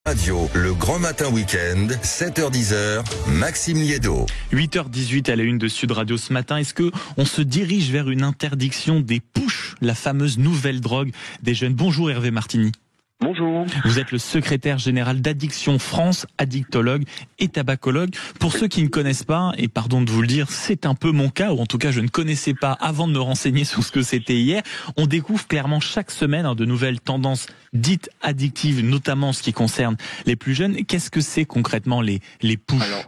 Radio, le grand matin week-end, 7h-10h, Maxime Liédo. 8h18 à la une de Sud Radio ce matin. Est-ce que on se dirige vers une interdiction des pushs, la fameuse nouvelle drogue des jeunes? Bonjour Hervé Martini. Bonjour. Vous êtes le secrétaire général d'Addiction France, addictologue et tabacologue. Pour ceux qui ne connaissent pas, et pardon de vous le dire, c'est un peu mon cas, ou en tout cas je ne connaissais pas avant de me renseigner sur ce que c'était hier. On découvre clairement chaque semaine de nouvelles tendances dites addictives, notamment en ce qui concerne les plus jeunes. Qu'est-ce que c'est concrètement les pushs?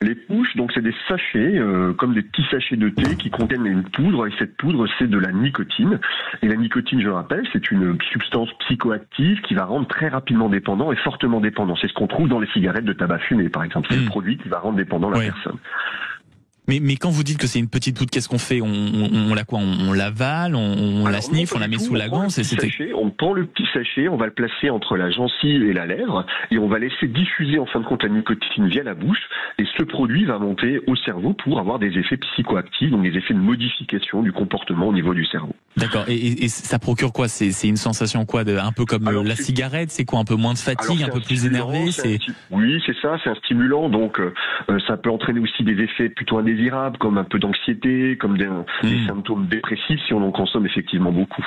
Les pushs, donc c'est des sachets, comme des petits sachets de thé qui contiennent une poudre, et cette poudre c'est de la nicotine. Et la nicotine, je le rappelle, c'est une substance psychoactive qui va rendre très rapidement dépendant et fortement dépendant. C'est ce qu'on trouve dans les cigarettes de tabac fumé, par exemple. C'est le produit qui va rendre dépendant la personne. Mais quand vous dites que c'est une petite poudre, qu'est-ce qu'on fait? On la quoi? On l'avale, on la sniffe, on la met sous la ganse? On prend le petit sachet, on va le placer entre la gencive et la lèvre, et on va laisser diffuser en fin de compte la nicotine via la bouche, et ce produit va monter au cerveau pour avoir des effets psychoactifs, donc des effets de modification du comportement au niveau du cerveau. D'accord. Et ça procure quoi? C'est une sensation quoi? Un peu comme la cigarette? C'est quoi? Un peu moins de fatigue, un peu plus énervé? Oui, c'est ça. C'est un stimulant, donc ça peut entraîner aussi des effets plutôt indésirables, comme un peu d'anxiété, comme des symptômes dépressifs si on en consomme effectivement beaucoup.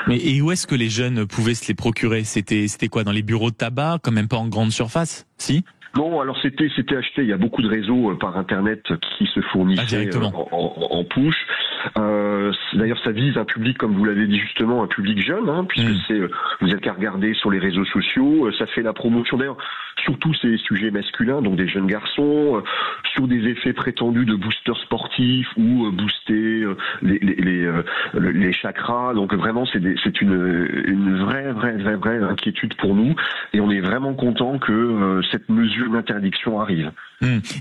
Et où est-ce que les jeunes pouvaient se les procurer? C'était quoi? Dans les bureaux de tabac, quand même pas en grande surface? Si? Non, alors c'était acheté. Il y a beaucoup de réseaux par internet qui se fournissaient en push. D'ailleurs, ça vise un public, comme vous l'avez dit justement, un public jeune, puisque vous n'avez qu'à regarder sur les réseaux sociaux. Ça fait la promotion d'ailleurs, surtout ces sujets masculins, donc des jeunes garçons, sur des effets prétendus de booster sportif ou booster les chakras. Donc vraiment, c'est une vraie inquiétude pour nous, et on est vraiment content que cette mesure d'interdiction arrive.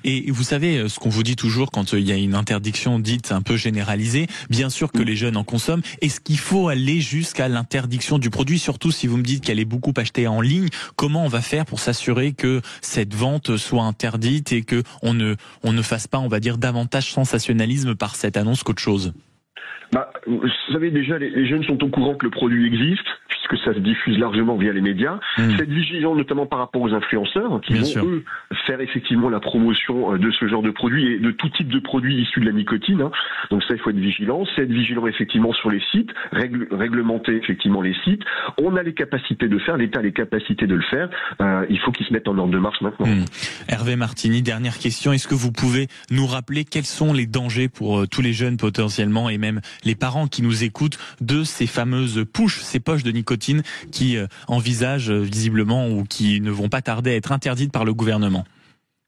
Et vous savez, ce qu'on vous dit toujours quand il y a une interdiction dite un peu généralisée, bien sûr que les jeunes en consomment. Est-ce qu'il faut aller jusqu'à l'interdiction du produit, surtout si vous me dites qu'elle est beaucoup achetée en ligne? Comment on va faire pour s'assurer que cette vente soit interdite et que on ne fasse pas, on va dire, davantage sensationnalisme par cette annonce qu'autre chose? Vous savez, déjà, les jeunes sont au courant que le produit existe, puisque ça se diffuse largement via les médias. Cette vigilance, notamment par rapport aux influenceurs, qui vont, eux, faire effectivement la promotion de ce genre de produits et de tout type de produits issus de la nicotine. Donc ça, il faut être vigilant. C'est être vigilant effectivement sur les sites, réglementer effectivement les sites. On a les capacités de faire, l'État a les capacités de le faire. Il faut qu'ils se mettent en ordre de marche maintenant. Hervé Martini, dernière question. Est-ce que vous pouvez nous rappeler quels sont les dangers pour tous les jeunes potentiellement, et même les parents qui nous écoutent, de ces fameuses pushs, ces poches de nicotine qui envisagent visiblement ou qui ne vont pas tarder à être interdites par le gouvernement?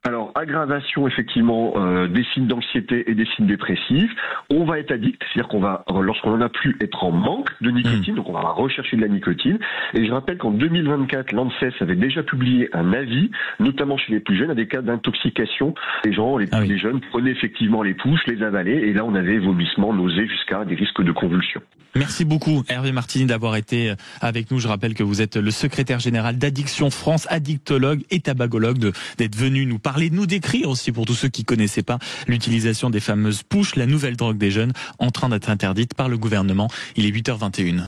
Alors, aggravation effectivement des signes d'anxiété et des signes dépressifs. On va être addict, c'est-à-dire qu'on va, lorsqu'on en a plus, être en manque de nicotine, donc on va rechercher de la nicotine. Et je rappelle qu'en 2024, l'ANSES avait déjà publié un avis, notamment chez les plus jeunes, à des cas d'intoxication. Les jeunes prenaient effectivement les pushs, les avalaient, et là on avait vomissements, nausées, jusqu'à des risques de convulsions. Merci beaucoup Hervé Martini d'avoir été avec nous. Je rappelle que vous êtes le secrétaire général d'Addiction France, addictologue et tabacologue, d'être venu nous parler, de nous décrire aussi, pour tous ceux qui connaissaient pas, l'utilisation des fameuses pushs, la nouvelle drogue des jeunes, en train d'être interdite par le gouvernement. Il est 8h21.